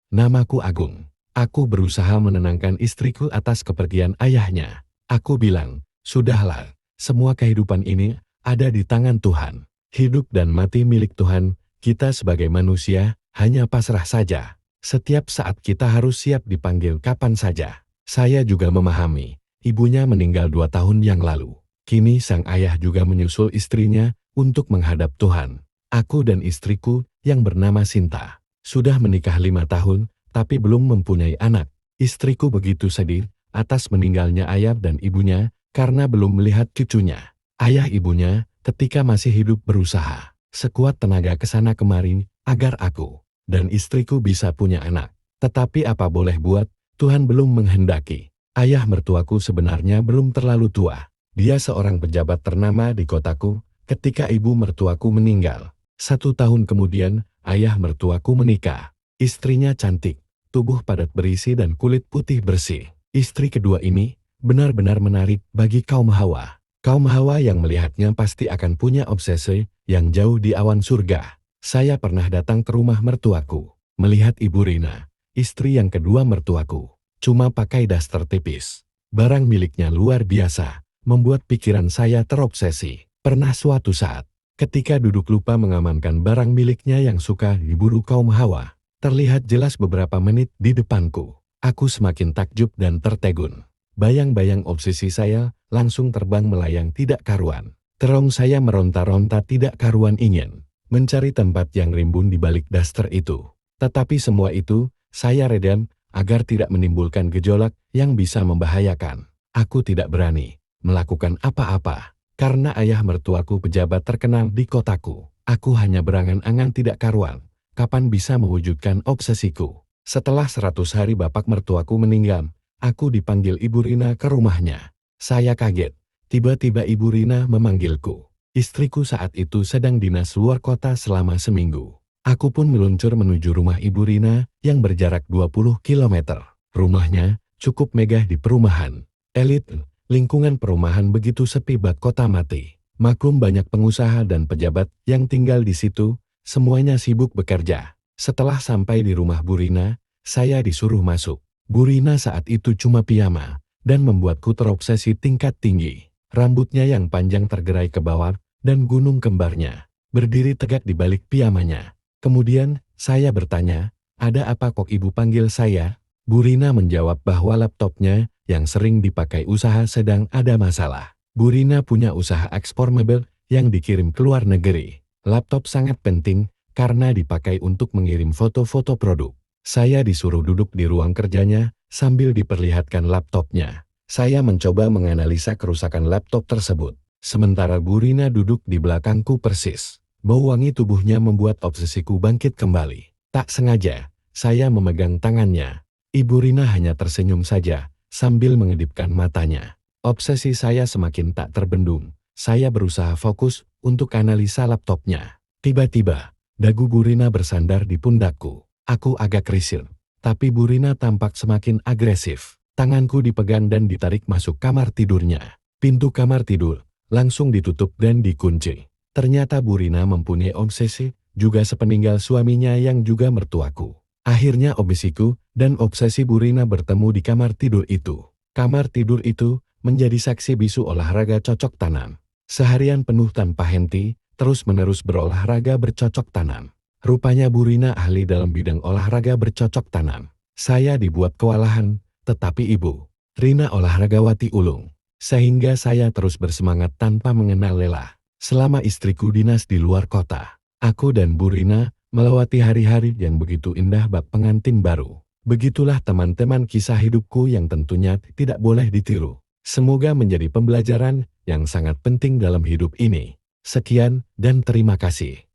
Namaku Agung. Aku berusaha menenangkan istriku atas kepergian ayahnya. Aku bilang, sudahlah, semua kehidupan ini ada di tangan Tuhan. Hidup dan mati milik Tuhan, kita sebagai manusia hanya pasrah saja. Setiap saat kita harus siap dipanggil kapan saja. Saya juga memahami, ibunya meninggal 2 tahun yang lalu. Kini sang ayah juga menyusul istrinya untuk menghadap Tuhan. Aku dan istriku yang bernama Sinta sudah menikah 5 tahun, tapi belum mempunyai anak. Istriku begitu sedih atas meninggalnya ayah dan ibunya karena belum melihat cucunya. Ayah ibunya ketika masih hidup berusaha sekuat tenaga ke sana kemari agar aku dan istriku bisa punya anak. Tetapi apa boleh buat, Tuhan belum menghendaki. Ayah mertuaku sebenarnya belum terlalu tua. Dia seorang pejabat ternama di kotaku ketika ibu mertuaku meninggal. 1 tahun kemudian, ayah mertuaku menikah. Istrinya cantik, tubuh padat berisi dan kulit putih bersih. Istri kedua ini benar-benar menarik bagi kaum Hawa. Kaum Hawa yang melihatnya pasti akan punya obsesi yang jauh di awan surga. Saya pernah datang ke rumah mertuaku, melihat Ibu Rina, istri yang kedua mertuaku. Cuma pakai daster tipis. Barang miliknya luar biasa, membuat pikiran saya terobsesi. Pernah suatu saat, ketika duduk lupa mengamankan barang miliknya yang suka diburu kaum Hawa, terlihat jelas beberapa menit di depanku. Aku semakin takjub dan tertegun. Bayang-bayang obsesi saya langsung terbang melayang tidak karuan. Terong saya meronta-ronta tidak karuan ingin mencari tempat yang rimbun di balik daster itu. Tetapi semua itu, saya redam agar tidak menimbulkan gejolak yang bisa membahayakan. Aku tidak berani melakukan apa-apa, karena ayah mertuaku pejabat terkenal di kotaku. Aku hanya berangan-angan tidak karuan, kapan bisa mewujudkan obsesiku. Setelah 100 hari bapak mertuaku meninggal, aku dipanggil Ibu Rina ke rumahnya. Saya kaget, tiba-tiba Ibu Rina memanggilku. Istriku saat itu sedang dinas luar kota selama seminggu. Aku pun meluncur menuju rumah Ibu Rina yang berjarak 20 km. Rumahnya cukup megah di perumahan elit. Lingkungan perumahan begitu sepi bak kota mati. Maklum banyak pengusaha dan pejabat yang tinggal di situ, semuanya sibuk bekerja. Setelah sampai di rumah Bu Rina, saya disuruh masuk. Bu Rina saat itu cuma piyama dan membuatku terobsesi tingkat tinggi. Rambutnya yang panjang tergerai ke bawah, dan gunung kembarnya berdiri tegak di balik piyamanya. Kemudian, saya bertanya, ada apa kok ibu panggil saya? Bu Rina menjawab bahwa laptopnya yang sering dipakai usaha sedang ada masalah. Bu Rina punya usaha ekspor mebel yang dikirim ke luar negeri. Laptop sangat penting karena dipakai untuk mengirim foto-foto produk. Saya disuruh duduk di ruang kerjanya sambil diperlihatkan laptopnya. Saya mencoba menganalisa kerusakan laptop tersebut. Sementara Bu Rina duduk di belakangku persis. Bau wangi tubuhnya membuat obsesiku bangkit kembali. Tak sengaja, saya memegang tangannya. Ibu Rina hanya tersenyum saja, sambil mengedipkan matanya. Obsesi saya semakin tak terbendung. Saya berusaha fokus untuk analisa laptopnya. Tiba-tiba, dagu Bu Rina bersandar di pundakku. Aku agak risih, tapi Bu Rina tampak semakin agresif. Tanganku dipegang dan ditarik masuk kamar tidurnya. Pintu kamar tidur langsung ditutup dan dikunci. Ternyata Bu Rina mempunyai obsesi, juga sepeninggal suaminya yang juga mertuaku. Akhirnya obsesiku dan obsesi Bu Rina bertemu di kamar tidur itu. Kamar tidur itu menjadi saksi bisu olahraga cocok tanam. Seharian penuh tanpa henti, terus-menerus berolahraga bercocok tanam. Rupanya Bu Rina ahli dalam bidang olahraga bercocok tanam. Saya dibuat kewalahan, tetapi Ibu Rina olahragawati ulung. Sehingga saya terus bersemangat tanpa mengenal lelah. Selama istriku dinas di luar kota, aku dan Bu Rina melewati hari-hari yang begitu indah bak pengantin baru. Begitulah teman-teman kisah hidupku yang tentunya tidak boleh ditiru. Semoga menjadi pembelajaran yang sangat penting dalam hidup ini. Sekian dan terima kasih.